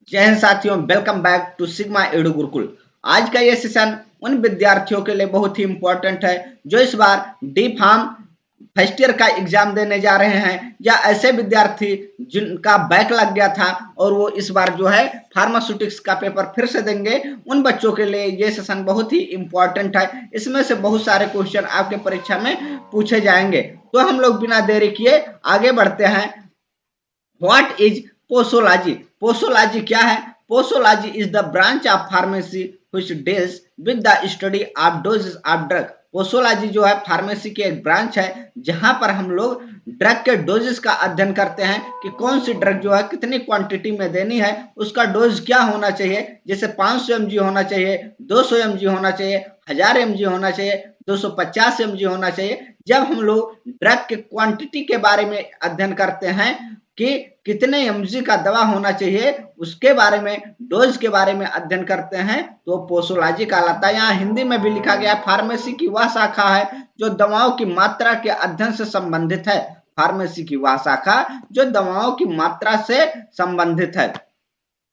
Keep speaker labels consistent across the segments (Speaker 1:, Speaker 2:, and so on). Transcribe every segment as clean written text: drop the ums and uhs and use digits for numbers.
Speaker 1: जय हिंद साथियों, welcome back to sigma एडु Gurukul. आज का ये सेशन उन विद्यार्थियों के लिए बहुत ही इंपॉर्टेंट है जो इस बार डी फार्म फर्स्ट ईयर का एग्जाम देने जा रहे हैं, या ऐसे विद्यार्थी जिनका बैक लग गया था और वो इस बार जो है फार्मास्यूटिक्स का पेपर फिर से देंगे। उन बच्चों के लिए ये सेशन बहुत ही इंपॉर्टेंट है। इसमें से बहुत सारे क्वेश्चन आपके परीक्षा में पूछे जाएंगे। तो हम लोग बिना देरी किए आगे बढ़ते हैं। What is posology? Posology क्या है? Posology is the branch of pharmacy which deals with the study of doses of drug. Posology जो है फार्मेसी की एक ब्रांच है जहां पर हम लोग ड्रग के डोजेस का अध्ययन करते हैं कि कौन सी ड्रग जो है कितनी क्वांटिटी में देनी है, उसका डोज क्या होना चाहिए। जैसे 500 mg होना चाहिए, 200 mg होना चाहिए, 1000 mg होना चाहिए, 250 mg होना चाहिए। जब हम लोग ड्रग के क्वांटिटी के बारे में अध्ययन करते हैं कि कितने mg का दवा होना चाहिए, उसके बारे में, डोज के बारे में अध्ययन करते हैं तो पोसोलॉजी कहलाता है। यहाँ हिंदी में भी लिखा गया है, फार्मेसी की वह शाखा है जो दवाओं की मात्रा के अध्ययन से संबंधित है। फार्मेसी की वह शाखा जो दवाओं की मात्रा से संबंधित है।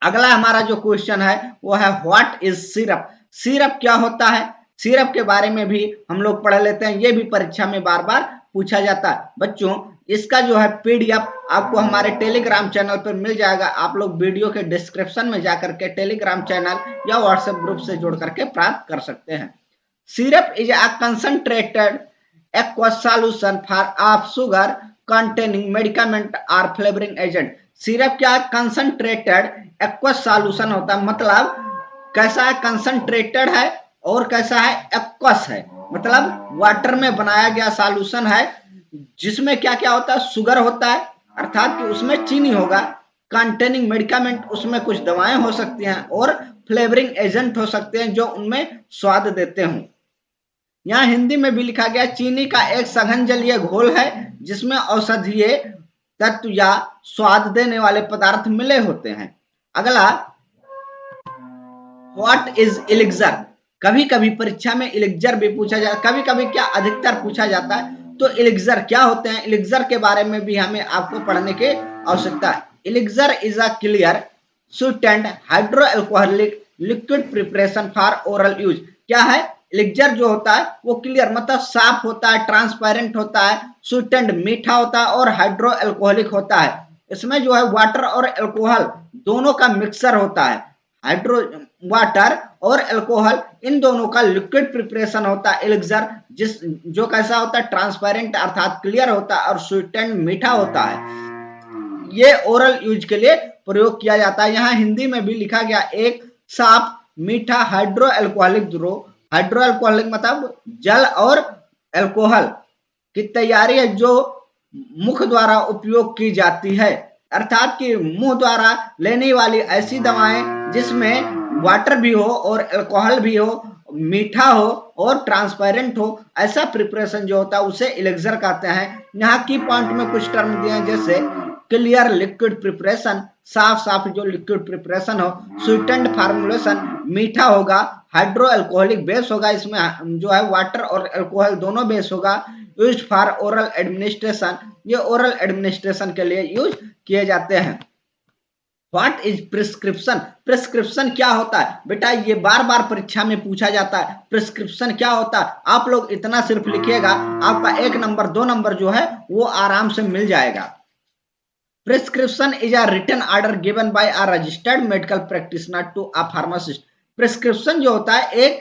Speaker 1: अगला हमारा जो क्वेश्चन है वो है व्हाट इज सिरप। सिरप क्या होता है? सिरप के बारे में भी हम लोग पढ़ लेते हैं, ये भी परीक्षा में बार बार पूछा जाता है। बच्चों, इसका जो है पीडीएफ आपको हमारे टेलीग्राम चैनल पर मिल जाएगा। आप लोग वीडियो के डिस्क्रिप्शन में जाकर के टेलीग्राम चैनल या व्हाट्सएप ग्रुप से जोड़ करके प्राप्त कर सकते हैं। Syrup is a concentrated aqueous solution for of sugar containing medicament or flavoring agent। Syrup क्या? कंसंट्रेटेड एक्वस सॉल्यूशन होता है। मतलब कैसा है? कंसंट्रेटेड है और कैसा है? एक्वस है। मतलब वाटर में बनाया गया सॉल्यूशन है जिसमें क्या क्या होता है? शुगर होता है, अर्थात कि उसमें चीनी होगा। कंटेनिंग मेडिकामेंट, उसमें कुछ दवाएं हो सकती हैं, और फ्लेवरिंग एजेंट हो सकते हैं जो उनमें स्वाद देते हों। यहाँ हिंदी में भी लिखा गया, चीनी का एक सघन जलीय घोल है जिसमें औषधीय तत्व या स्वाद देने वाले पदार्थ मिले होते हैं। अगला, व्हाट इज इलिक्सर। कभी कभी परीक्षा में इलिक्सर भी पूछा जाता है, कभी कभी क्या अधिकतर पूछा जाता है। तो इलिक्सर क्या होते हैं, इलिक्सर के बारे में भी हमें आपको पढ़ने की आवश्यकता है। Elixir is a clear sweetened hydro alcoholic liquid preparation for oral use. क्या है? इलिक्सर जो होता है वो क्लियर मतलब साफ होता है, ट्रांसपेरेंट होता है, स्वीटेंड मीठा होता है, और हाइड्रो अल्कोहलिक होता है। इसमें जो है वाटर और अल्कोहल दोनों का मिक्सर होता है। हाइड्रो वाटर और अल्कोहल इन दोनों का लिक्विड प्रिपरेशन होता है एलिक्सर, जिस जो कैसा होता है? ट्रांसपेरेंट अर्थात क्लियर होता है, और स्वीट एंड मीठा होता है। ये ओरल यूज के लिए प्रयोग किया जाता है। यहाँ हिंदी में भी लिखा गया, एक साफ मीठा हाइड्रो अल्कोहलिक द्रव। हाइड्रो अल्कोहलिक मतलब जल और अल्कोहल की तैयारी है जो मुख द्वारा उपयोग की जाती है, अर्थात कि मुंह द्वारा लेने वाली ऐसी दवाएं जिसमें वाटर भी हो और अल्कोहल भी हो, मीठा हो और ट्रांसपेरेंट हो, ऐसा प्रिपरेशन जो होता है उसे इलेक्सर कहते हैं। यहाँ की पॉइंट में कुछ टर्म दिए हैं, जैसे क्लियर लिक्विड प्रिपरेशन, साफ साफ जो लिक्विड प्रिपरेशन हो, स्वीटेंड फार्मुलेशन, मीठा होगा, हाइड्रो अल्कोहलिक बेस होगा, इसमें जो है वाटर और अल्कोहल दोनों बेस होगा, यूज फॉर ओरल एडमिनिस्ट्रेशन, ये ओरल एडमिनिस्ट्रेशन के लिए यूज किए जाते हैं। What is prescription. प्रिस्क्रिप्शन क्या होता है? बेटा ये बार बार परीक्षा में पूछा जाता है, प्रिस्क्रिप्शन क्या होता है। आप लोग इतना सिर्फ लिखिएगा, आपका 1 नंबर 2 नंबर जो है वो आराम से मिल जाएगा। Prescription is a written order given by a registered medical practitioner to a pharmacist. Prescription जो होता है एक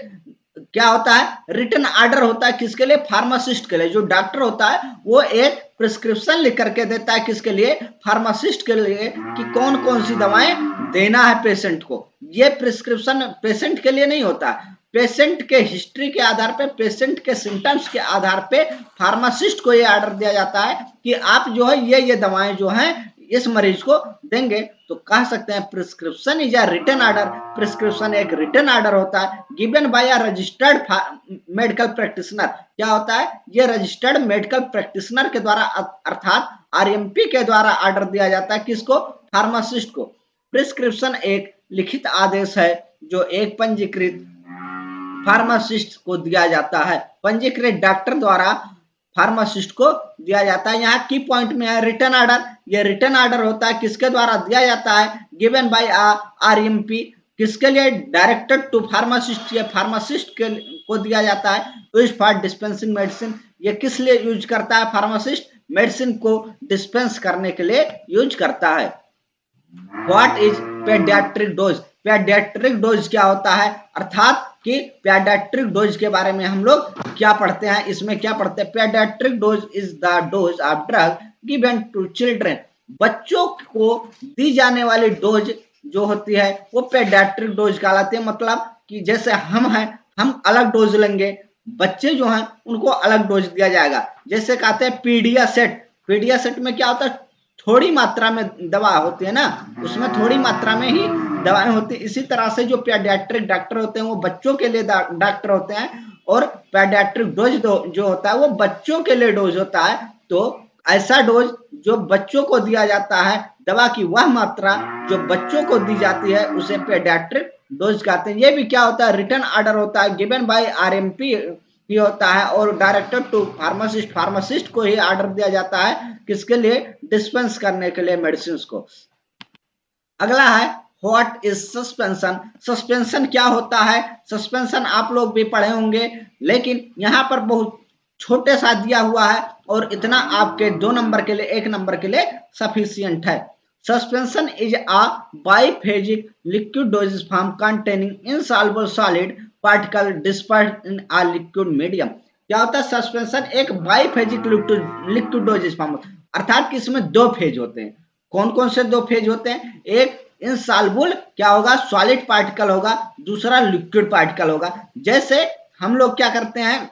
Speaker 1: क्या होता है? रिटन ऑर्डर होता है। किसके लिए? फार्मासिस्ट के लिए। जो डॉक्टर होता है वो एक प्रिस्क्रिप्शन लिख करके देता है, किसके लिए? फार्मासिस्ट के लिए, कि कौन कौन सी दवाएं देना है पेशेंट को। ये प्रिस्क्रिप्शन पेशेंट के लिए नहीं होता, पेशेंट के हिस्ट्री के आधार पे, पेशेंट के सिम्टम्स के आधार पे फार्मासिस्ट को ये ऑर्डर दिया जाता है कि आप जो है ये दवाएं जो हैं इस मरीज को देंगे। तो कह सकते हैं prescription is a written order. Prescription एक रिटन ऑर्डर होता है given by a registered medical practitioner. क्या होता है? ये रजिस्टर्ड मेडिकल प्रैक्टिशनर के द्वारा अर्थात आरएमपी के द्वारा ऑर्डर दिया जाता है। किसको? फार्मासिस्ट को। प्रिस्क्रिप्शन एक लिखित आदेश है जो एक पंजीकृत फार्मासिस्ट को दिया जाता है। पंजीकृत डॉक्टर द्वारा फार्मासिस्ट को दिया जाता है। यहाँ की पॉइंट में है रिटर्न ऑर्डर। ये रिटर्न ऑर्डर होता है, किसके द्वारा दिया जाता है? Given by RMP। किसके लिए? Directed to pharmacist. ये फार्मासिस्ट को दिया जाता है। Use for dispensing medicine. ये किस लिए यूज करता है फार्मासिस्ट? मेडिसिन को डिस्पेंस करने के लिए यूज करता है। What is paediatric dose? Paediatric dose क्या होता है? अर्थात कि पेडियाट्रिक डोज के बारे में हम लोग क्या पढ़ते हैं, इसमें क्या पढ़ते हैं? Paediatric dose is the dose of drug given to children. बच्चों को दी जाने वाली डोज जो होती है वो पेडियाट्रिक डोज कहलाती है। मतलब कि जैसे हम हैं, हम अलग डोज लेंगे, बच्चे जो हैं उनको अलग डोज दिया जाएगा। जैसे कहते हैं पीडियासेट। पीडियासेट में क्या होता है? थोड़ी मात्रा में दवा होती है ना, उसमें थोड़ी मात्रा में ही दवाएं होती है। इसी तरह से जो पेडियाट्रिक डॉक्टर होते हैं वो बच्चों के लिए डॉक्टर होते हैं, और पेडियाट्रिक डोज जो होता है वो बच्चों के लिए डोज होता है। तो ऐसा डोज जो बच्चों को दिया जाता है, दवा की वह मात्रा जो बच्चों को दी जाती है उसे पेडियाट्रिक डोज कहते हैं। ये भी क्या होता है? रिटर्न ऑर्डर होता है, गिवन बाय RMP ही होता है, और डायरेक्टेड टू फार्मासिस्ट। फार्मासिस्ट को ही ऑर्डर दिया जाता है, किसके लिए? डिस्पेंस करने के लिए मेडिसिन को। अगला है व्हाट इज सस्पेंशन। सस्पेंशन क्या होता है? सस्पेंशन आप लोग भी पढ़े होंगे, लेकिन यहाँ पर बहुत छोटे सा दिया हुआ है, और इतना आपके 2 नंबर के लिए 1 नंबर के लिए सफिशियंट है। Suspension is a biphasic liquid dosage form containing insoluble solid particle dispersed in a liquid medium. क्या होता है? सस्पेंशन एक बाइफेजिक लिक्विड डोजेज फॉर्म, अर्थात कि इसमें 2 फेज होते हैं। कौन कौन से 2 फेज होते हैं? एक इनसॉल्युबल क्या होगा? सॉलिड पार्टिकल होगा, दूसरा लिक्विड पार्टिकल होगा। जैसे हम लोग क्या करते हैं,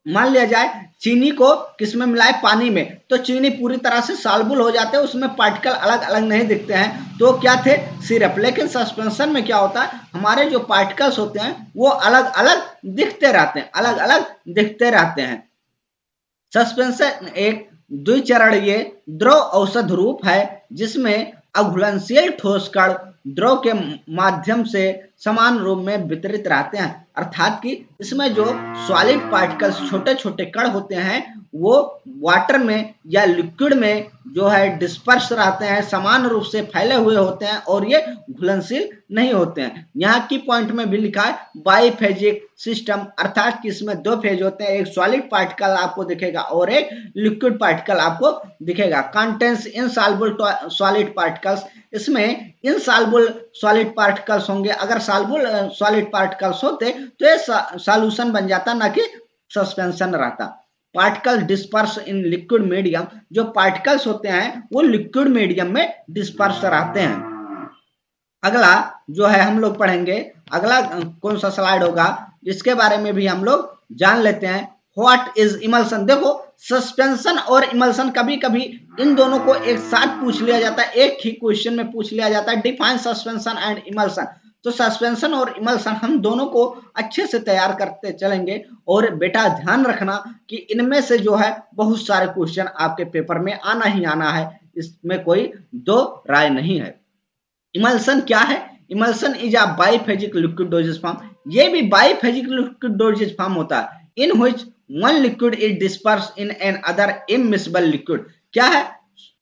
Speaker 1: मान लिया जाए चीनी को किसमें मिलाए? पानी में, तो चीनी पूरी तरह से सॉल्युबल हो जाते हैं, उसमें पार्टिकल अलग अलग नहीं दिखते हैं, तो क्या थे? सिरप। लेकिन सस्पेंशन में क्या होता है? हमारे जो पार्टिकल्स होते हैं वो अलग अलग दिखते रहते हैं, अलग अलग दिखते रहते हैं। सस्पेंशन एक द्विचरणीय द्रव औषध रूप है जिसमें अघुलनशील ठोस कण द्रव के माध्यम से समान रूप में वितरित रहते हैं। अर्थात कि इसमें जो सॉलिड पार्टिकल्स छोटे छोटे कण होते हैं वो वाटर में या लिक्विड में जो है डिस्पर्स रहते हैं, समान रूप से फैले हुए होते हैं, और ये घुलनशील नहीं होते हैं। यहाँ की पॉइंट में भी लिखा है बाइफेजिक सिस्टम, अर्थात कि इसमें 2 फेज होते हैं, एक सॉलिड पार्टिकल आपको दिखेगा और एक लिक्विड पार्टिकल आपको दिखेगा। Contains insoluble solid particles. इसमें इनसॉल्युबल सॉलिड पार्टिकल्स होंगे। अगर सॉल्युबल सॉलिड पार्टिकल्स होते तो ये सॉल्यूशन बन जाता, ना कि सस्पेंशन रहता। Particle disperse in liquid medium. जो पार्टिकल्स होते हैं वो लिक्विड मीडियम में डिस्पर्स रहते हैं। अगला जो है हम लोग पढ़ेंगे, अगला कौन सा स्लाइड होगा इसके बारे में भी हम लोग जान लेते हैं। What is emulsion. देखो सस्पेंशन और इमल्सन कभी कभी इन दोनों को एक साथ पूछ लिया जाता है, एक ही क्वेश्चन में पूछ लिया जाता है। Define suspension and emulsion. तो सस्पेंशन और इमल्सन हम दोनों को अच्छे से तैयार करते चलेंगे, और बेटा ध्यान रखना कि इनमें से जो है बहुत सारे क्वेश्चन आपके पेपर में आना ही आना है, इसमें कोई दो राय नहीं है। इमल्सन क्या है? Emulsion is a biphasic liquid dosage form. ये भी बाइफेजिक लिक्विड डोजेज फॉर्म होता है, in which one liquid is disperse in another immiscible liquid. क्या है?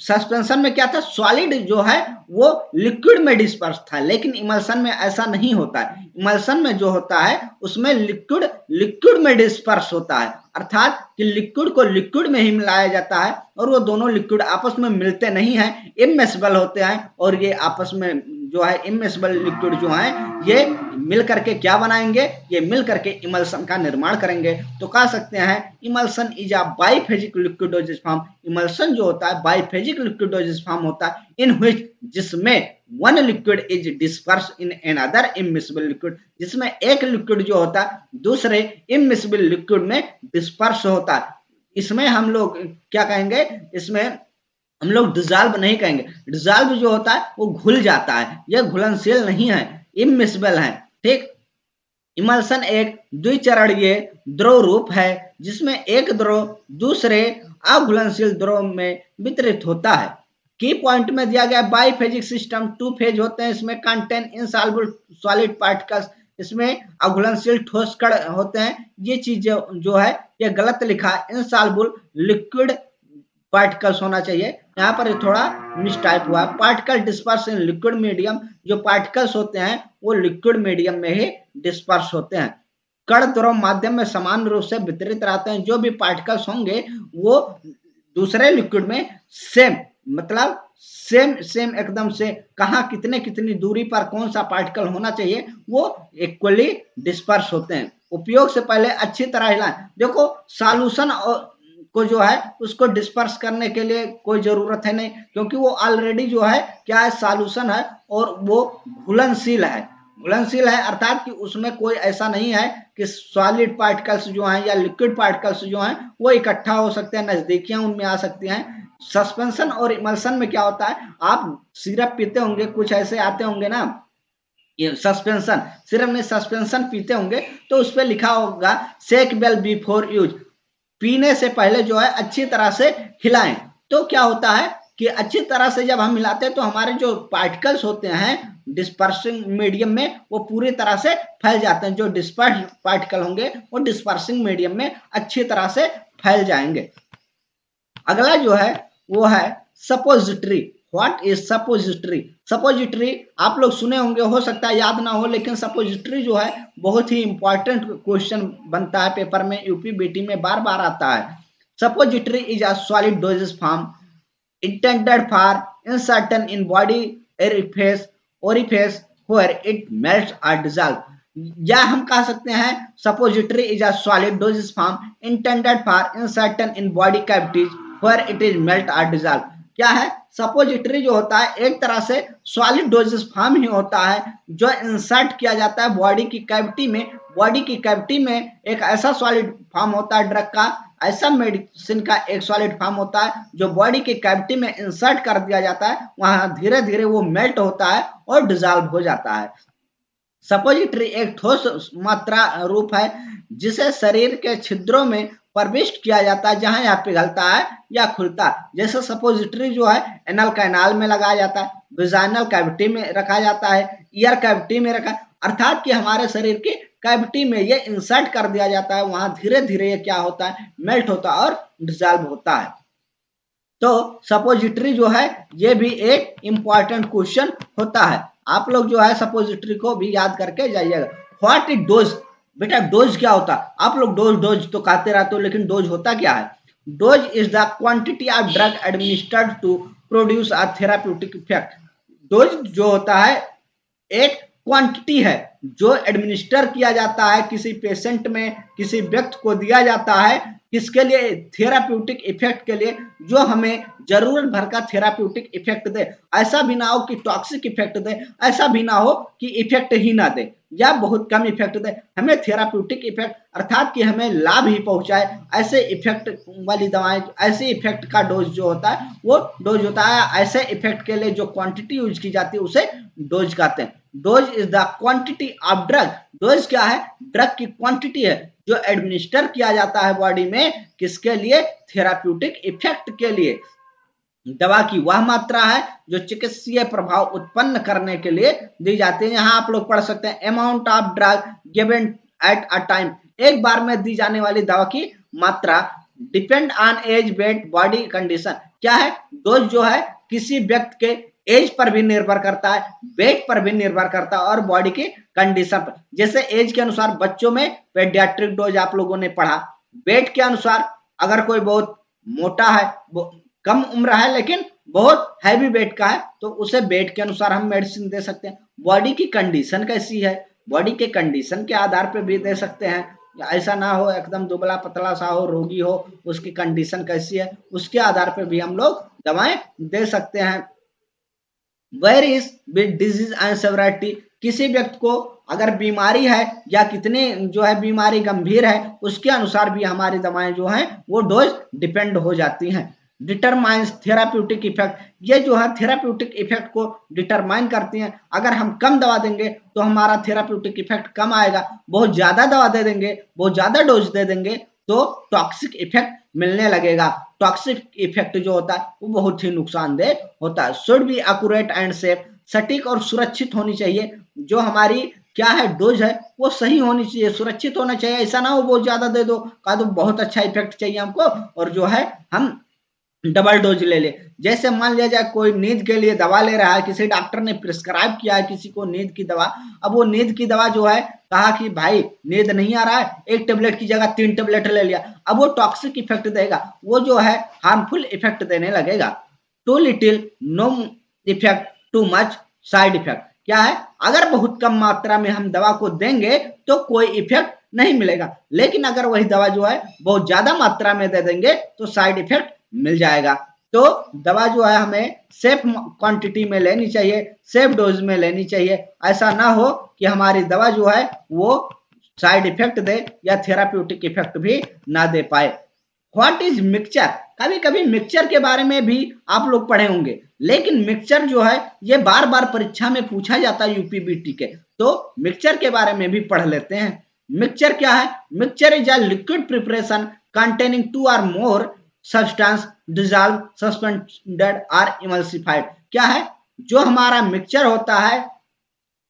Speaker 1: सस्पेंशन में क्या था? सॉलिड जो है वो लिक्विड में डिस्पर्स था, लेकिन इमल्सन में ऐसा नहीं होता है। इमल्सन में जो होता है उसमें लिक्विड लिक्विड में डिस्पर्स होता है, अर्थात कि लिक्विड को लिक्विड में ही मिलाया जाता है, और वो दोनों लिक्विड आपस में मिलते नहीं हैं, इमिसिबल होते हैं, और ये आपस में जो है इमिसिबल लिक्विड जो है ये मिल करके क्या बनाएंगे? ये मिल करके इमल्सन का निर्माण करेंगे। तो कह सकते हैं emulsion is a biphasic liquid dosage form. Emulsion जो होता है बाइफेजिक लिक्विड डोजेज फॉर्म होता है, इन व्हिच जिसमें one liquid is disperse in another immiscible liquid, जिसमें एक लिक्विड जो होता है दूसरे इमिसिबल लिक्विड में डिस्पर्स होता है। इसमें हम लोग क्या कहेंगे? इसमें हम लोग डिजॉल्व नहीं कहेंगे। डिजॉल्व जो होता है वो घुल जाता है, यह घुलनशील नहीं है, इमिसिबल है। ठीक। इमल्सन एक द्विचरणीय द्रव रूप है जिसमें एक द्रव दूसरे अघुलनशील द्रव में वितरित होता है। की पॉइंट में दिया गया बाइफेजिक सिस्टम 2 फेज होते हैं, इसमें कंटेन इनसॉल्युबल सॉलिड पार्टिकल्स। इसमें अघुलनशील ठोस कण होते हैं। ये चीज जो है ये गलत लिखा है, इनसॉल्युबल लिक्विड पार्टिकल्स होना चाहिए, यहाँ पर थोड़ा मिसटाइप हुआ है। Particle disperse in liquid medium, जो पार्टिकल्स होते हैं वो लिक्विड मीडियम में ही डिस्पर्स होते हैं। कण द्रव माध्यम में समान रूप से वितरित रहते हैं, जो भी पार्टिकल्स होंगे वो दूसरे लिक्विड में सेम, मतलब सेम एकदम से कहाँ कितने कितनी दूरी पर कौन सा पार्टिकल होना चाहिए वो इक्वली डिस्पर्स होते हैं। उपयोग से पहले अच्छी तरह हिलाएं। देखो सॉल्यूशन को जो है उसको डिस्पर्स करने के लिए कोई जरूरत है नहीं, क्योंकि वो ऑलरेडी जो है क्या है, सॉल्यूशन है और वो घुलनशील है। घुलनशील है अर्थात कि उसमें कोई ऐसा नहीं है कि सॉलिड पार्टिकल्स जो हैं या लिक्विड पार्टिकल्स जो हैं वो इकट्ठा हो सकते हैं, नजदीकियां उनमें आ सकती हैं। सस्पेंशन और इमल्सन में क्या होता है, आप सिरप पीते होंगे, कुछ ऐसे आते होंगे ना, ये सस्पेंशन, सिरप में सस्पेंशन पीते होंगे तो उस पर लिखा होगा शेक वेल बिफोर यूज, पीने से पहले जो है अच्छी तरह से हिलाएं। तो क्या होता है कि अच्छी तरह से जब हम हिलाते हैं तो हमारे जो पार्टिकल्स होते हैं डिस्पर्सिंग मीडियम में वो पूरी तरह से फैल जाते हैं। जो डिस्पर्स पार्टिकल होंगे वो डिस्पर्सिंग मीडियम में अच्छी तरह से फैल जाएंगे। अगला जो है वो है suppository. What is suppository? Suppository आप लोग सुने होंगे, हो सकता है याद ना हो, लेकिन सपोजिटरी जो है बहुत ही इंपॉर्टेंट क्वेश्चन बनता है पेपर में, यूपी बीटी में बार बार आता है। Suppository is a solid dosage form intended for insertion in body orifice where it melts or dissolves, या हम कह सकते हैं suppository is a solid dosage form intended for insertion in body cavities where it is melt और dissolve. क्या है, suppository जो होता है एक तरह से सॉलिड डोजेज फॉर्म ही होता है जो इंसर्ट किया जाता है बॉडी की कैविटी में। बॉडी की कैविटी में एक ऐसा सॉलिड फॉर्म होता है ड्रग का, ऐसा मेडिसिन का एक सॉलिड फॉर्म होता है जो बॉडी की कैविटी में इंसर्ट कर दिया जाता है, वहां धीरे धीरे वो मेल्ट होता है और डिजॉल्व हो जाता है। सपोजिटरी एक ठोस मात्रा रूप है जिसे शरीर के छिद्रों में प्रविष्ट किया जाता है जहां यह पिघलता है या खुलता है। जैसे सपोजिटरी जो है एनल कैनाल में लगाया जाता है, विजाइनल कैविटी में रखा जाता है, ईयर कैविटी में रखा, अर्थात कि हमारे शरीर की कैविटी में ये इंसर्ट कर दिया जाता है, वहां धीरे धीरे ये क्या होता है, मेल्ट होता है और डिजॉल्व होता है। तो सपोजिटरी जो है ये भी एक इंपॉर्टेंट क्वेश्चन होता है, आप लोग जो है सपोजिटरी को भी याद करके जाइएगा। What is dose? बेटा डोज क्या होता है? आप लोग डोज डोज तो कहते रहते हो, लेकिन डोज होता क्या है? Dose is the quantity of drug administered to produce a therapeutic effect. Dose जो होता है एक क्वांटिटी है जो एडमिनिस्टर किया जाता है किसी पेशेंट में, किसी व्यक्ति को दिया जाता है, किसके लिए, थेराप्यूटिक इफेक्ट के लिए, जो हमें जरूरत भर का थेराप्यूटिक इफेक्ट दे। ऐसा भी ना हो कि टॉक्सिक इफेक्ट दे, ऐसा भी ना हो कि इफेक्ट ही ना दे या बहुत कम इफेक्ट दे, हमें थेराप्यूटिक इफेक्ट अर्थात कि हमें लाभ ही पहुंचाए, ऐसे इफेक्ट वाली दवाएं, ऐसे इफेक्ट का डोज जो होता है वो डोज होता है। ऐसे इफेक्ट के लिए जो क्वांटिटी यूज की जाती है उसे डोज कहते हैं। Dose is the quantity of drug. Dose क्या है? ड्रग की क्वांटिटी है जो एडमिनिस्टर किया जाता है बॉडी में, किसके लिए, थेराप्यूटिक इफेक्ट के लिए। दवा की वह मात्रा है जो चिकित्सीय प्रभाव उत्पन्न करने के लिए दी जाती है। यहाँ आप लोग पढ़ सकते हैं amount of drug given at a time, एक बार में दी जाने वाली दवा की मात्रा। Depend on age, weight, body condition. क्या है, डोज जो है किसी व्यक्ति के एज पर भी निर्भर करता है, वेट पर भी निर्भर करता है और बॉडी की कंडीशन पर। जैसे एज के अनुसार बच्चों में पेडियाट्रिक डोज आप लोगों ने पढ़ा, वेट के अनुसार अगर कोई बहुत मोटा है, कम उम्र है लेकिन बहुत हैवी वेट का है तो उसे वेट के अनुसार हम मेडिसिन दे सकते हैं। बॉडी की कंडीशन कैसी है, बॉडी के कंडीशन के आधार पर भी दे सकते हैं। ऐसा ना हो एकदम दुबला पतला सा हो, रोगी हो, उसकी कंडीशन कैसी है उसके आधार पर भी हम लोग दवाएं दे सकते हैं। Where is with disease and severity, किसी व्यक्ति को अगर बीमारी है या कितने जो है बीमारी गंभीर है उसके अनुसार भी हमारी दवाएं जो हैं वो डोज डिपेंड हो जाती हैं। डिटरमाइंस थेराप्यूटिक इफेक्ट, ये जो है थेराप्यूटिक इफेक्ट को डिटरमाइन करती हैं। अगर हम कम दवा देंगे तो हमारा थेराप्यूटिक इफेक्ट कम आएगा, बहुत ज्यादा दवा दे देंगे, बहुत ज्यादा डोज दे देंगे तो टॉक्सिक इफेक्ट मिलने लगेगा। टॉक्सिक इफेक्ट जो होता है वो बहुत ही नुकसानदेह होता है। Should be accurate and safe, सटीक और सुरक्षित होनी चाहिए जो हमारी क्या है डोज है वो सही होनी चाहिए, सुरक्षित होना चाहिए। ऐसा ना हो बहुत ज्यादा दे दो, कहा तो बहुत अच्छा इफेक्ट चाहिए हमको और जो है हम डबल डोज ले ले। जैसे मान लिया जाए कोई नींद के लिए दवा ले रहा है, किसी डॉक्टर ने प्रिस्क्राइब किया है किसी को नींद की दवा, अब वो नींद की दवा जो है कहा कि भाई नींद नहीं आ रहा है, एक टेबलेट की जगह 3 टेबलेट ले लिया, अब वो टॉक्सिक इफेक्ट देगा, वो जो है हार्मफुल इफेक्ट देने लगेगा। Too little no effect, too much side effect. क्या है, अगर बहुत कम मात्रा में हम दवा को देंगे तो कोई इफेक्ट नहीं मिलेगा, लेकिन अगर वही दवा जो है बहुत ज्यादा मात्रा में दे देंगे तो साइड इफेक्ट मिल जाएगा। तो दवा जो है हमें सेफ क्वांटिटी में लेनी चाहिए, सेफ डोज में लेनी चाहिए। ऐसा ना हो कि हमारी दवा जो है वो साइड इफेक्ट दे या थेराप्यूटिक इफेक्ट भी ना दे पाए। What is mixture? कभी कभी मिक्सचर के बारे में भी आप लोग पढ़े होंगे, लेकिन मिक्सचर जो है ये बार बार परीक्षा में पूछा जाता है यूपीबीटी के, तो मिक्सचर के बारे में भी पढ़ लेते हैं। मिक्सचर क्या है? Mixture is a liquid preparation containing 2 or more substance dissolved, suspended or emulsified। क्या है, जो हमारा मिक्सचर होता है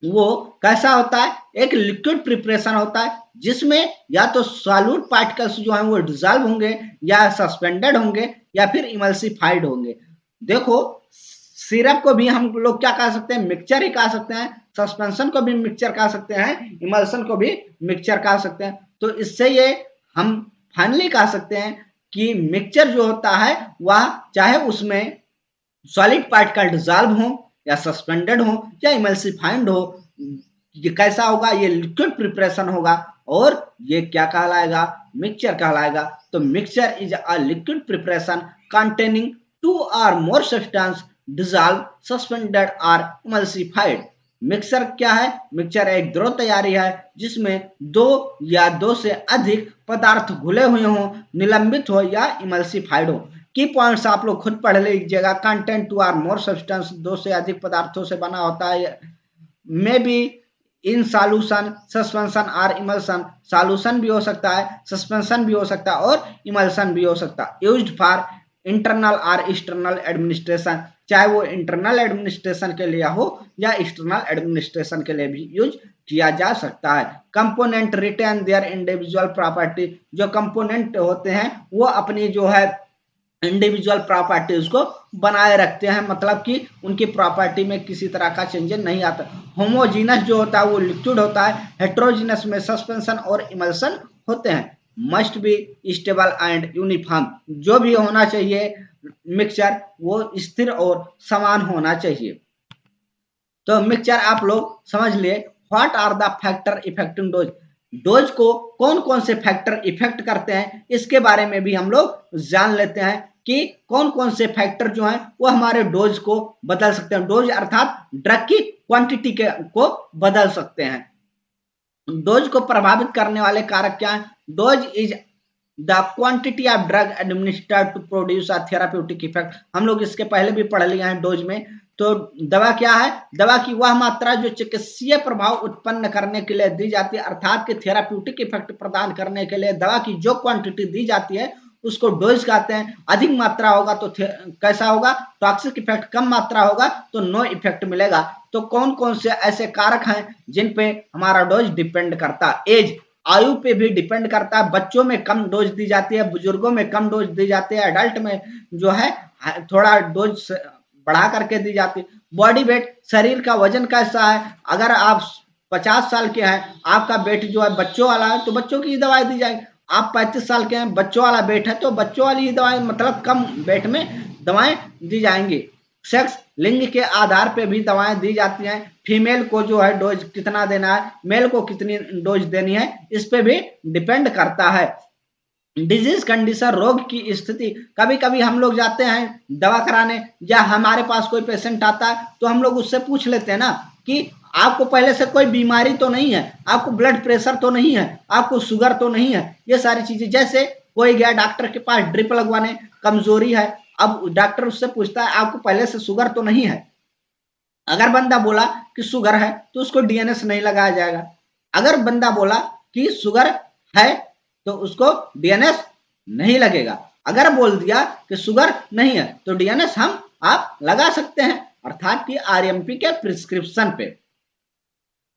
Speaker 1: वो कैसा होता है? एक लिक्विड प्रिपरेशन होता है जिसमें या तो सॉल्यूट पार्टिकल्स जो हैं वो डिजॉल्व होंगे या सस्पेंडेड होंगे या फिर इमल्सिफाइड होंगे। देखो सिरप को भी हम लोग क्या कह सकते हैं? मिक्सचर ही कह सकते हैं। सस्पेंशन को भी मिक्सचर कह सकते हैं, इमल्सन को भी मिक्सचर कह सकते हैं। तो इससे ये हम फाइनली कह सकते हैं कि मिक्सचर जो होता है वह चाहे उसमें सॉलिड पार्टिकल डिजॉल्व हो या सस्पेंडेड हो या इमल्सिफाइड हो, ये कैसा होगा? ये लिक्विड प्रिपरेशन होगा और ये क्या कहलाएगा? मिक्सचर कहलाएगा। तो mixture is a liquid preparation containing 2 or more substance dissolved, suspended or emulsified। Mixer क्या है? मिक्सचर एक द्रव तैयारी है जिसमें 2 या 2 से अधिक पदार्थ घुले हुए हों, निलंबित हो या इमल्सिफाइड हो। की पॉइंट्स आप लोग खुद पढ़ लीजिएगा। कंटेंट 2 or more substance, 2 से अधिक पदार्थों से बना होता है। May be in solution, suspension और इमल्सन। सॉल्यूशन भी हो सकता है, सस्पेंशन भी हो सकता है और इमल्सन भी हो सकता है। यूज्ड फॉर इंटरनल और एक्सटर्नल एडमिनिस्ट्रेशन, चाहे वो इंटरनल एडमिनिस्ट्रेशन के लिए हो या एक्सटर्नल एडमिनिस्ट्रेशन के लिए भी यूज किया जा सकता है। Component retain their individual property, जो कंपोनेंट होते हैं वो अपनी जो है इंडिविजुअल प्रॉपर्टीज को बनाए रखते हैं, मतलब कि उनकी प्रॉपर्टी में किसी तरह का चेंजेस नहीं आता। होमोजीनस जो होता है वो लिक्विड होता है, हेट्रोजीनस में सस्पेंशन और इमल्सन होते हैं। Must be stable and uniform, जो भी होना चाहिए मिक्सचर वो स्थिर और समान होना चाहिए। तो मिक्सचर आप लोग समझ लिए। What are the factor affecting dose? Dose को कौन कौन से फैक्टर इफेक्ट करते हैं इसके बारे में भी हम लोग जान लेते हैं कि कौन कौन से फैक्टर जो हैं वो हमारे डोज को बदल सकते हैं। डोज अर्थात ड्रग की क्वांटिटी को बदल सकते हैं। डोज को प्रभावित करने वाले कारक क्या है? Dose is the quantity of drug administered to produce a therapeutic effect. हम लोग इसके पहले भी पढ़ लिया है डोज में। तो दवा क्या है? दवा की वह मात्रा जो चिकित्सीय प्रभाव उत्पन्न करने के लिए दी जाती है, अर्थात कि थेराप्यूटिक इफेक्ट प्रदान करने के लिए दवा की जो क्वांटिटी दी जाती है उसको डोज कहते हैं। अधिक मात्रा होगा तो कैसा होगा? Toxic effect. कम मात्रा होगा तो नो इफेक्ट मिलेगा। तो कौन कौन से ऐसे कारक हैं जिन पे हमारा डोज डिपेंड करता है? एज, आयु पे भी डिपेंड करता है। बच्चों में कम डोज दी जाती है, बुजुर्गों में कम डोज दी जाती है, एडल्ट में जो है थोड़ा डोज बढ़ा करके दी जाती है। बॉडी वेट, शरीर का वजन कैसा है? अगर आप 50 साल के हैं, आपका वेट जो है बच्चों वाला है तो बच्चों की दवाई दी जाएगी। आप 35 साल के हैं, बच्चों वाला वेट है तो बच्चों वाली ही दवाएं, मतलब कम वेट में दवाएं दी जाएंगी। सेक्स, लिंग के आधार पे भी दवाएं दी जाती हैं। फीमेल को जो है डोज कितना देना है, मेल को कितनी डोज देनी है, इस पे भी डिपेंड करता है। डिजीज कंडीशन, रोग की स्थिति, कभी कभी हम लोग जाते हैं दवा कराने या हमारे पास कोई पेशेंट आता है तो हम लोग उससे पूछ लेते हैं ना कि आपको पहले से कोई बीमारी तो नहीं है, आपको ब्लड प्रेशर तो नहीं है, आपको शुगर तो नहीं है, ये सारी चीजें। जैसे कोई गया डॉक्टर के पास ड्रिप लगवाने, कमजोरी है, अब डॉक्टर उससे पूछता है आपको पहले से शुगर तो नहीं है। अगर बंदा बोला कि शुगर है तो उसको डीएनएस नहीं लगाया जाएगा। अगर बंदा बोला कि शुगर है तो उसको डीएनएस नहीं लगेगा। अगर बोल दिया कि शुगर नहीं है तो डीएनएस आप लगा सकते हैं, अर्थात कि आरएमपी के प्रिस्क्रिप्शन पे।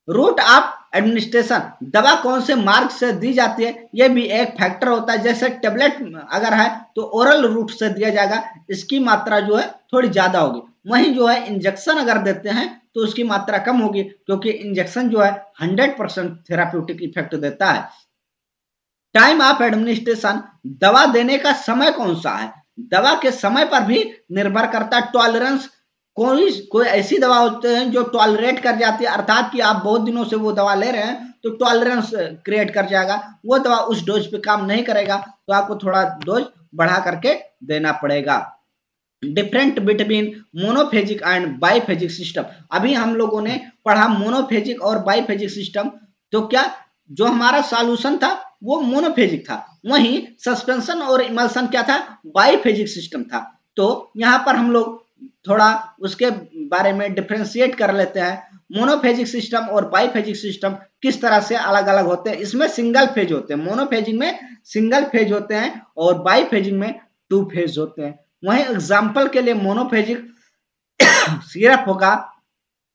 Speaker 1: रूट ऑफ एडमिनिस्ट्रेशन, दवा कौन से मार्ग से दी जाती है, ये भी एक फैक्टर होता है। जैसे टेबलेट अगर है तो ओरल रूट से दिया जाएगा, इसकी मात्रा जो है थोड़ी ज्यादा होगी। वहीं जो है इंजेक्शन अगर देते हैं तो उसकी मात्रा कम होगी, क्योंकि इंजेक्शन जो है 100% थेराप्यूटिक इफेक्ट देता है। टाइम ऑफ एडमिनिस्ट्रेशन, दवा देने का समय कौन सा है, दवा के समय पर भी निर्भर करता है। टॉलरेंस, कोई ऐसी दवा होती है जो टॉलरेट कर जाती है, अर्थात कि आप बहुत दिनों से वो दवा ले रहे हैं तो टॉलरेंस क्रिएट कर जाएगा, वो दवा उस डोज पे काम नहीं करेगा तो आपको थोड़ा डोज बढ़ा करके देना पड़ेगा। Different between monophasic and biphasic system, अभी हम लोगों ने पढ़ा मोनोफेजिक और बाइफेजिक सिस्टम, तो क्या जो हमारा सॉल्यूशन था वो मोनोफेजिक था, वहीं सस्पेंशन और इमल्सन क्या था, बाइफेजिक सिस्टम था। तो यहाँ पर हम लोग थोड़ा उसके बारे में डिफ्रेंशिएट कर लेते हैं। मोनोफेजिक सिस्टम और बाइफेजिक सिस्टम किस तरह से अलग अलग होते हैं। इसमें सिंगल फेज होते हैं, मोनोफेजिक में सिंगल फेज होते हैं और बाइफेजिक में 2 फेज होते हैं। वहीं एग्जाम्पल के लिए मोनोफेजिक सिरप होगा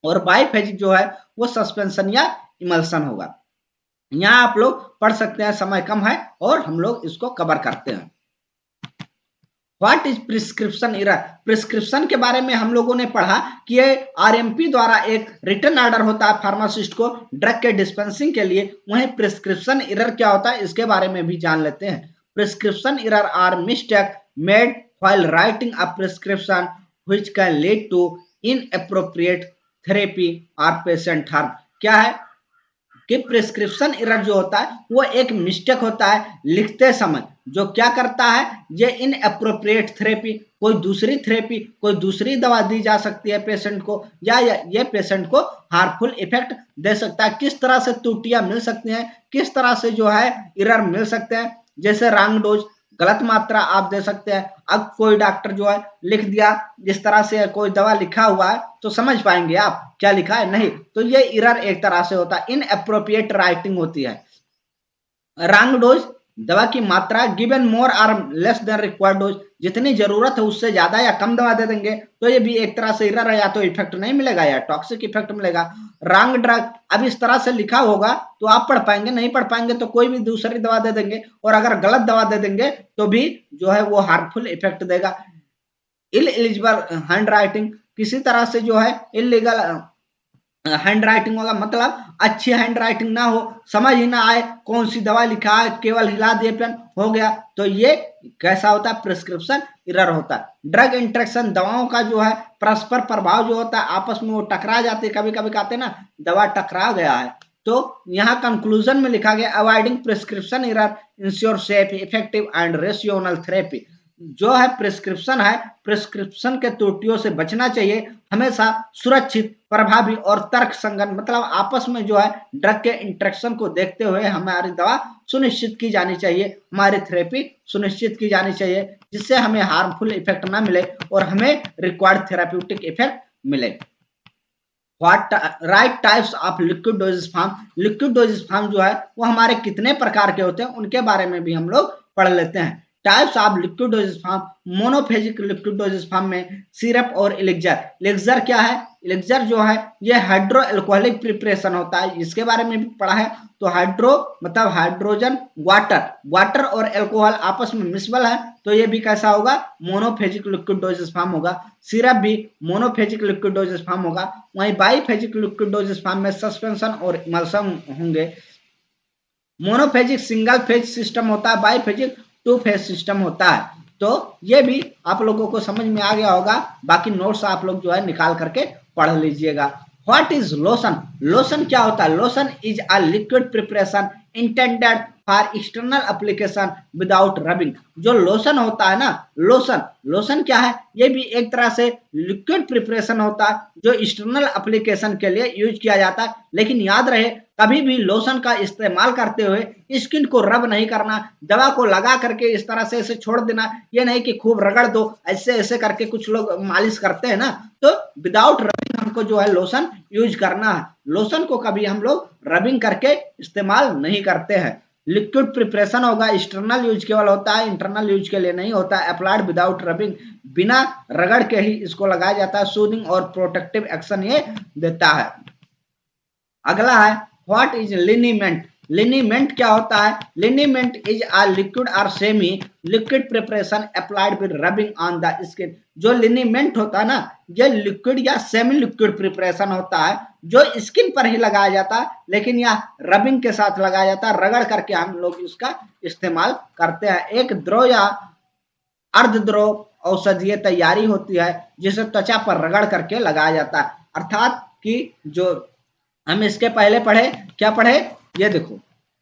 Speaker 1: और बाइफेजिक जो है वो सस्पेंशन या इमल्सन होगा। यहाँ आप लोग पढ़ सकते हैं, समय कम है और हम लोग इसको कवर करते हैं। What is prescription error, prescription के बारे में हम लोगों ने पढ़ा कि ये आरएमपी द्वारा एक रिटर्न ऑर्डर होता है फार्मासिस्ट को ड्रग के डिस्पेंसिंग के लिए। वहीं प्रिस्क्रिप्शन एरर क्या होता है इसके बारे में भी जान लेते हैं। Prescription error are mistake made while writing a prescription which can lead to inappropriate therapy or patient harm। क्या है कि प्रिस्क्रिप्शन एरर जो होता है वो एक मिस्टेक होता है लिखते समय, जो क्या करता है ये इनएप्रोप्रिएट थेरेपी, कोई दूसरी थेरेपी, कोई दूसरी दवा दी जा सकती है पेशेंट को, या ये पेशेंट को हार्मफुल इफेक्ट दे सकता है। किस तरह से त्रुटियां मिल सकती हैं, किस तरह से जो है एरर मिल सकते हैं, जैसे रॉन्ग डोज, गलत मात्रा आप दे सकते हैं। अब कोई डॉक्टर जो है लिख दिया, जिस तरह से कोई दवा लिखा हुआ है तो समझ पाएंगे आप क्या लिखा है, नहीं, तो ये एरर एक तरह से होता है, इनएप्रोप्रिएट राइटिंग होती है। रॉन्ग डोज, दवा की मात्रा गिवन मोर और लेस देन रिक्वायर्ड डोज, जितनी जरूरत है उससे ज्यादा या कम दवा दे देंगे तो ये भी एक तरह से एरर है, या तो इफेक्ट नहीं मिलेगा या टॉक्सिक इफेक्ट मिलेगा। रॉन्ग ड्रग, अब इस तरह से लिखा होगा तो आप पढ़ पाएंगे, नहीं पढ़ पाएंगे तो कोई भी दूसरी दवा दे देंगे, और अगर गलत दवा दे देंगे तो भी जो है वो हार्मफुल इफेक्ट देगा। इल एलिजिबल हैंड राइटिंग, किसी तरह से जो है इलीगल हैंड राइटिंग होगा, मतलब अच्छी हैंड राइटिंग ना हो, समझ ही ना आए कौन सी दवा लिखा है, केवल हिला दिए पेन हो गया, तो ये कैसा होता है, प्रिस्क्रिप्शन एरर होता है। ड्रग इंटरेक्शन, दवाओं का जो है परस्पर प्रभाव जो होता है, आपस में वो टकरा जाते हैं, कभी कभी कहते हैं ना दवा टकरा गया है। तो यहाँ कंक्लूजन में लिखा गया avoiding prescription error ensure safe effective and rational therapy. जो है प्रिस्क्रिप्शन है, प्रिस्क्रिप्शन के त्रुटियों से बचना चाहिए, हमेशा सुरक्षित, प्रभावी और तर्क संगत, मतलब आपस में जो है ड्रग के इंटरेक्शन को देखते हुए हमारी दवा सुनिश्चित की जानी चाहिए, हमारी थेरेपी सुनिश्चित की जानी चाहिए, जिससे हमें हार्मफुल इफेक्ट ना मिले और हमें रिक्वायर्ड थेराप्यूटिक इफेक्ट मिले। What right types of liquid dosage form, liquid dosage form जो है वो हमारे कितने प्रकार के होते हैं उनके बारे में भी हम लोग पढ़ लेते हैं। Types of liquid dosage form, monophasic liquid dosage form में सिरप और इलेक्जर। इलेक्जर क्या है, इलेक्जर जो है ये हाइड्रो एल्कोहलिक प्रिपरेशन होता है, इसके बारे में भी पढ़ा है। तो हाइड्रो मतलब हाइड्रोजन, वाटर, वाटर और एल्कोहल आपस में मिसबल है, तो ये भी कैसा होगा, मोनोफेजिक लिक्विड डोजेस फॉर्म होगा। सिरप भी मोनोफेजिक लिक्विड डोजेस फॉर्म होगा। वहीं बाइफेजिक लिक्विड डोजेस फॉर्म में सस्पेंशन और इमल्सन होंगे। मोनोफेजिक सिंगल फेज सिस्टम होता है, बाइफेजिक 2 फेज सिस्टम होता है। तो ये भी आप लोगों को समझ में आ गया होगा, बाकी नोट्स आप लोग जो है निकाल करके पढ़ लीजिएगा। व्हाट इज लोशन, लोशन क्या होता है, lotion is a liquid preparation intended for external application without rubbing. जो लोशन होता है ना, लोशन, लोशन क्या है, ये भी एक तरह से लिक्विड प्रिपरेशन होता है जो एक्सटर्नल एप्लीकेशन के लिए यूज किया जाता है। लेकिन याद रहे कभी भी लोशन का इस्तेमाल करते हुए स्किन को रब नहीं करना, दवा को लगा करके इस तरह से इसे छोड़ देना, ये नहीं कि खूब रगड़ दो, ऐसे ऐसे करके कुछ लोग मालिश करते हैं ना, तो विदाउट रबिंग हमको जो है लोशन यूज करना है। लोशन को कभी हम लोग रबिंग करके इस्तेमाल नहीं करते हैं। लिक्विड प्रिपरेशन होगा, एक्सटर्नल यूज केवल होता है, इंटरनल यूज के लिए नहीं होता है। अप्लाइड विदाउट रबिंग, बिना रगड़ के ही इसको लगाया जाता है। सूदिंग और प्रोटेक्टिव एक्शन ये देता है। अगला है व्हाट इज लिनीमेंट? लिनीमेंट क्या होता है? लिनीमेंट इज अ लिक्विड और semi liquid preparation applied with rubbing on the skin. जो लिनीमेंट होता है ना, ये लिक्विड या सेमी लिक्विड प्रिपरेशन होता है जो स्किन पर ही लगाया जाता है, लेकिन यह रबिंग के साथ लगाया जाता है, रगड़ करके हम लोग इसका इस्तेमाल करते हैं। एक द्रव या अर्धद्रव औषधीय तैयारी होती है जिसे त्वचा पर रगड़ करके लगाया जाता है। अर्थात कि जो हम इसके पहले पढ़े, क्या पढ़े, ये देखो,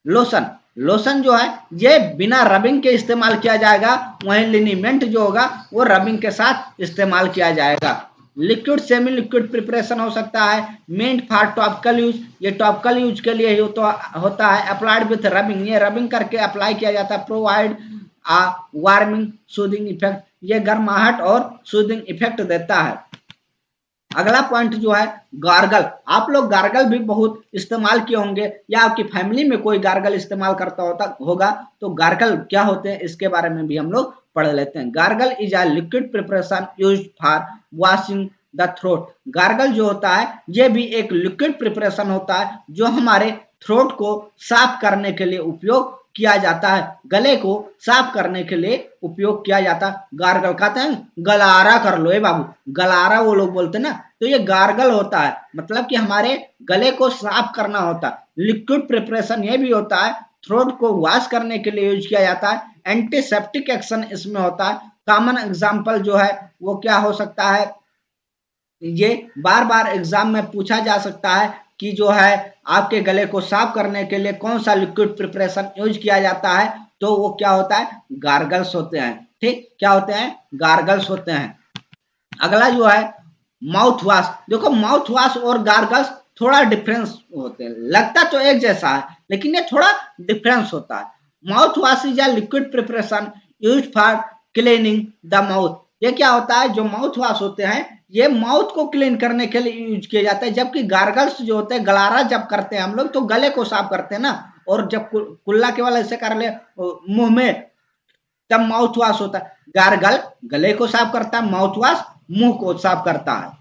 Speaker 1: लोशन। लोशन जो है ये बिना रबिंग के इस्तेमाल किया जाएगा, वहीं लिनीमेंट जो होगा वो रबिंग के साथ इस्तेमाल किया जाएगा। लिक्विड सेमी लिक्विड प्रिपरेशन हो सकता है मेंट फॉर टॉपिकल यूज, ये टॉपिकल यूज के लिए ही तो होता है। अप्लाइड विथ रबिंग, ये रबिंग करके अप्लाई किया जाता है। प्रोवाइड आ वार्मिंग सूदिंग इफेक्ट, ये गर्माहट और सूदिंग इफेक्ट देता है। अगला पॉइंट जो है गार्गल। आप लोग गार्गल भी बहुत इस्तेमाल किए होंगे या आपकी फैमिली में कोई गार्गल इस्तेमाल करता होगा, तो गार्गल क्या होते हैं इसके बारे में भी हम लोग पढ़ लेते हैं। Gargle is a liquid preparation used for washing the throat. Gargle जो होता है ये भी एक लिक्विड प्रिपरेशन होता है जो हमारे थ्रोट को साफ करने के लिए उपयोग किया जाता है, गले को साफ करने के लिए उपयोग किया जाता है। गार्गल कहते हैं गलारा कर लो, बाबू, गलारा वो लोग बोलते हैं ना, तो ये गार्गल होता है, मतलब कि हमारे गले को साफ करना होता है। लिक्विड प्रिपरेशन ये भी होता है, थ्रोट को वॉश करने के लिए यूज किया जाता है। एंटीसेप्टिक एक्शन इसमें होता है। कॉमन एग्जाम्पल जो है वो क्या हो सकता है, ये बार बार एग्जाम में पूछा जा सकता है कि जो है आपके गले को साफ करने के लिए कौन सा लिक्विड प्रिपरेशन यूज किया जाता है, तो वो क्या होता है, गार्गल्स होते हैं। ठीक, क्या होते हैं, गार्गल्स होते हैं। अगला जो है माउथ वॉश। देखो माउथ वॉश और गार्गल्स थोड़ा डिफरेंस होते हैं, लगता तो एक जैसा है लेकिन ये थोड़ा डिफरेंस होता है। Mouth wash is a liquid preparation use for cleaning the mouth. ये क्या होता है, जो माउथ वॉश होते हैं ये माउथ को क्लीन करने के लिए यूज किया जाता है, जबकि गार्गल्स जो होते हैं, गलारा जब करते हैं हम लोग तो गले को साफ करते हैं ना, और जब कुल्ला केवल ऐसे कर ले मुंह में, तब माउथ वॉश होता है। गार्गल गले को साफ करता है, माउथ वॉश मुंह को साफ करता है।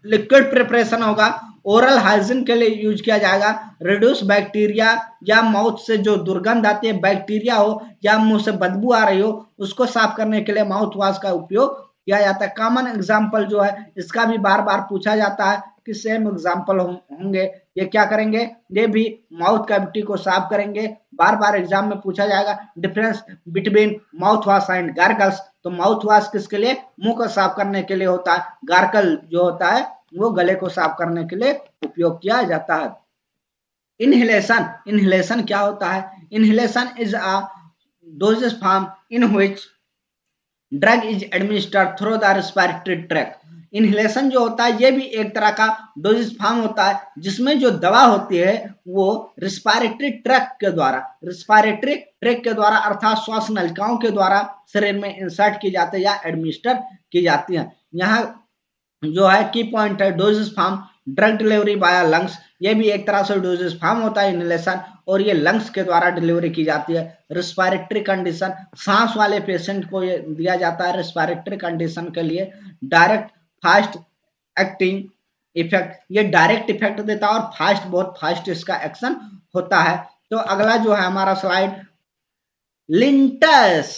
Speaker 1: लिक्विड प्रिपरेशन होगा, ओरल हाइजीन के लिए यूज किया जाएगा। रिड्यूस बैक्टीरिया, या माउथ से जो दुर्गंध आती है, बैक्टीरिया हो या मुंह से बदबू आ रही हो, उसको साफ करने के लिए माउथ वॉश का उपयोग किया जाता है। कॉमन एग्जाम्पल जो है इसका भी बार बार पूछा जाता है कि सेम एग्जाम्पल होंगे, ये क्या करेंगे, ये भी माउथ कैविटी को साफ करेंगे। बार बार एग्जाम में पूछा जाएगा difference between mouth wash and gargles, तो माउथ वॉश किसके लिए, मुंह को साफ करने के लिए होता है। गार्गल जो होता है वो गले को साफ करने के लिए उपयोग किया जाता है। इनहेलेशन, इनहेलेशन क्या होता है, inhalation is a doses form in which drug is administered through the respiratory tract. Inhalation जो होता है ये भी एक तरह का डोजेज फॉर्म होता है जिसमें जो दवा होती है वो रेस्पिरेटरी ट्रैक्ट के द्वारा, रेस्पिरेटरी ट्रैक्ट के द्वारा अर्थात श्वास नलिकाओं के द्वारा शरीर में इंसर्ट की जाती है या एडमिनिस्टर की जाती है। यहाँ जो है की पॉइंट है doses form, drug delivery by lungs, ये भी एक तरह से डोजेज फॉर्म होता है इनहेलेशन, और ये लंग्स के द्वारा डिलीवरी की जाती है। रिस्पिरेटरी कंडीशन, सांस वाले पेशेंट को ये दिया जाता है रिस्पिरेटरी कंडीशन के लिए। डायरेक्ट फास्ट एक्टिंग इफेक्ट, ये डायरेक्ट इफेक्ट देता है और फास्ट, बहुत फास्ट इसका एक्शन होता है। तो अगला जो है हमारा स्लाइड, लिंटस।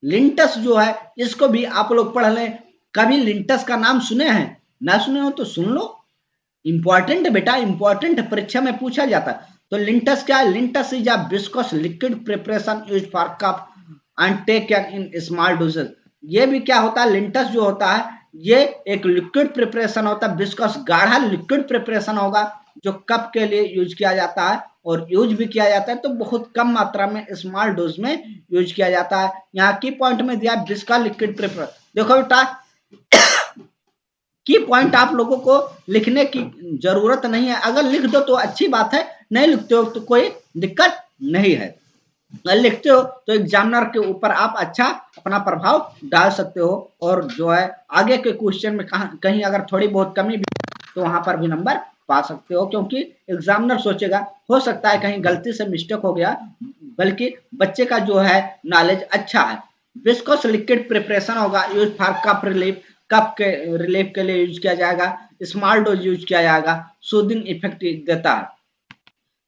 Speaker 1: लिंटस जो है इसको भी आप लोग पढ़ लें। कभी लिंटस का नाम सुने हैं, ना सुने हो तो सुन लो, इंपॉर्टेंट है बेटा, इंपॉर्टेंट है, परीक्षा में पूछा जाता है। तो लिंटस क्या है, linctus is a viscous liquid preparation used for cough and taken in small doses. ये भी क्या होता है, लिंटस जो होता है ये एक लिक्विड प्रिपरेशन होता है, विस्कोस गाढ़ा लिक्विड प्रिपरेशन होगा जो कप के लिए यूज किया जाता है, और यूज भी किया जाता है तो बहुत कम मात्रा में स्मॉल डोज में यूज किया जाता है। यहाँ की पॉइंट में दिया विस्का लिक्विड प्रिपरेशन। देखो बेटा की पॉइंट आप लोगों को लिखने की जरूरत नहीं है, अगर लिख दो तो अच्छी बात है, नहीं लिखते हो तो कोई दिक्कत नहीं है। अगर लिखते हो तो एग्जामिनर के ऊपर आप अच्छा अपना प्रभाव डाल सकते हो, और जो है आगे के क्वेश्चन में कहीं अगर थोड़ी बहुत कमी भी तो वहां पर भी नंबर पा सकते हो, क्योंकि एग्जामिनर सोचेगा हो सकता है कहीं गलती से मिस्टेक हो गया, बल्कि बच्चे का जो है नॉलेज अच्छा है। विस्कोस लिक्विड प्रिपरेशन होगा यूज फॉर कफ रिलीफ, कफ के रिलीफ के लिए यूज किया जाएगा। स्मॉल डोज यूज किया जाएगा, सूदिंग इफेक्ट देता है।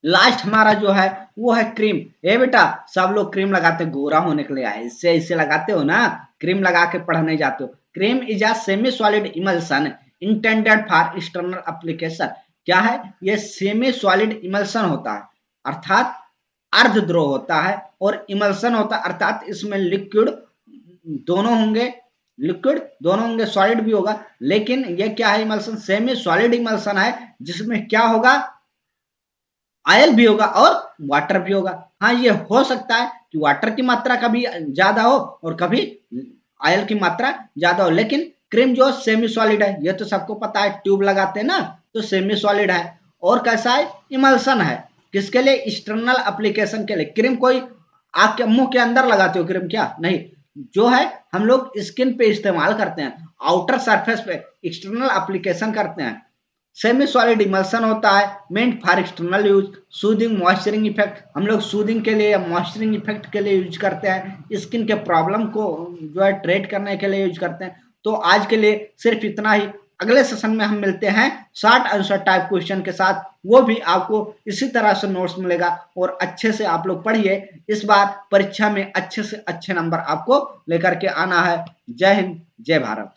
Speaker 1: लास्ट हमारा जो है वो है क्रीम। ए बेटा, सब लोग क्रीम लगाते गोरा होने के लिए आए, इससे इसे लगाते हो ना, क्रीम लगा के पढ़ने जाते हो। Cream is a semi solid emulsion intended for external application. क्या है ये? सेमी सॉलिड इमल्सन होता है, अर्थात अर्धद्रव होता है, और इमल्सन होता है अर्थात इसमें लिक्विड दोनों होंगे, लिक्विड दोनों होंगे, सॉलिड भी होगा। लेकिन ये क्या है? इमल्सन सेमी सॉलिड इमल्सन है, जिसमें क्या होगा? ऑयल भी होगा और वाटर भी होगा। हाँ, ये हो सकता है कि वाटर की मात्रा कभी ज्यादा हो और कभी ऑयल की मात्रा ज्यादा हो, लेकिन क्रीम जो सेमी सॉलिड है, ये तो सबको पता है, ट्यूब लगाते हैं ना, तो सेमी सॉलिड है। और कैसा है? इमल्सन है। किसके लिए? एक्सटर्नल एप्लीकेशन के लिए। क्रीम कोई आग के मुंह के अंदर लगाते हो क्रीम? क्या नहीं, जो है हम लोग स्किन पे इस्तेमाल करते हैं, आउटर सरफेस पे एक्सटर्नल एप्लीकेशन करते हैं। सेमी सॉलिड इमल्सन होता है, meant for external use, soothing moisturising effect, हम लोग सूदिंग के लिए या मॉइस्चरिंग इफेक्ट के लिए यूज करते हैं, स्किन के प्रॉब्लम को जो है ट्रीट करने के लिए यूज करते हैं। तो आज के लिए सिर्फ इतना ही। अगले सेशन में हम मिलते हैं शॉर्ट आंसर टाइप क्वेश्चन के साथ, वो भी आपको इसी तरह से नोट्स मिलेगा, और अच्छे से आप लोग पढ़िए। इस बार परीक्षा में अच्छे से अच्छे नंबर आपको लेकर के आना है। जय हिंद, जय भारत।